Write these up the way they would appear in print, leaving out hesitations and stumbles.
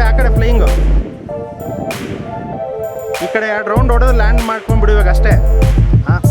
ಆ ಕಡೆ ಫ್ಲೈಯಿಂಗು. ಈ ಕಡೆ 2 ರೌಂಡ್ ಹೊಡೆದು ಲ್ಯಾಂಡ್ ಮಾಡ್ಕೊಂಡ್ಬಿಡು ಇವಾಗ ಅಷ್ಟೇ. ಹಾಂ,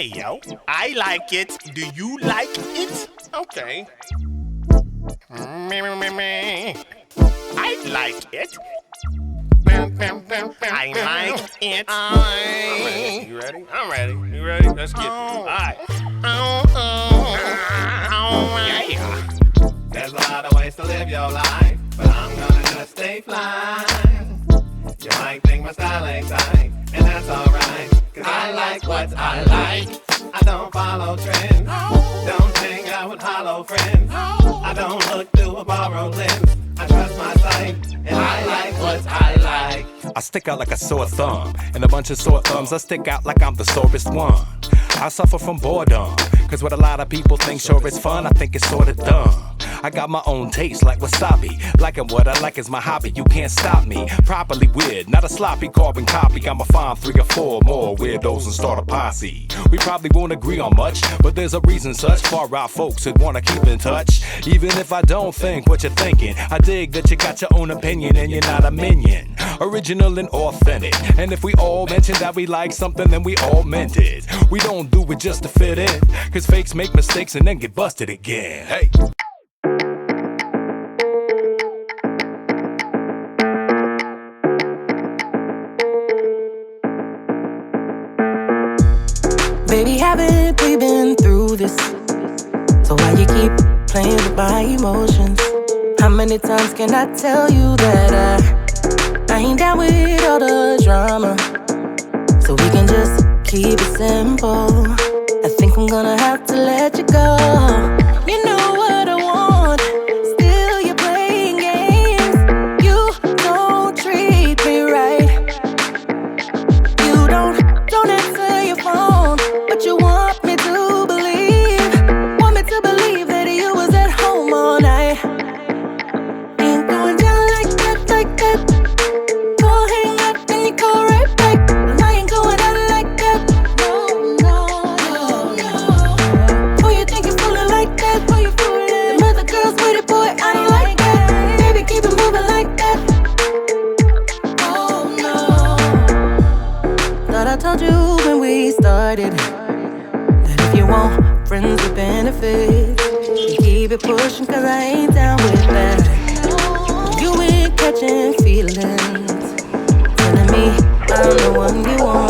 Hey, yo, I like it. Do you like it? Okay. I like it. I like it. I'm ready. You ready? I'm ready. You ready? Let's get it. All right. Yeah. There's a lot of ways to live your life, but I'm gonna just stay fly. You might think my style ain't tight, and that's alright, cause I like what I like. I don't follow trends, don't hang out with hollow friends. I don't look through a borrowed lens. I trust my sight, and I like what I like. I stick out like a sore thumb. And a bunch of sore thumbs, I stick out like I'm the sorest one. I suffer from boredom, cause what a lot of people think sure is fun, I think it's sorta dumb. I got my own taste like wasabi. Liking what I like is my hobby, you can't stop me. Properly weird, not a sloppy carbon copy. I'ma find 3 or 4 more weirdos and start a posse. We probably won't agree on much, but there's a reason such. Far out folks that wanna keep in touch. Even if I don't think what you're thinking, I dig that you got your own opinion and you're not a minion. Original and authentic. And if we all mention that we like something, then we all meant it. We don't do it just to fit in, cause fakes make mistakes and then get busted again. Hey. Baby, haven't we been through this? So why you keep playing with my emotions? How many times can I tell you that I ain't down with all the drama? So we can just keep it simple. I think I'm gonna have to let you go. You know what I want, still you're playing games. You don't treat me right. You don't answer your phone, but you want me to believe that you was at home all night. Ain't going down like that. Go hang up, then you go right back. And I ain't going out like that. No. Who you think you're fooling like that? Who you fooling? Them other girls with it, boy, I ain't like that. Baby, keep it moving like that. Oh no. Thought I told you when we started that if you want friends with benefits, you keep it pushing, cause I ain't down with that. You ain't catching feelings, telling me I'm the one you want.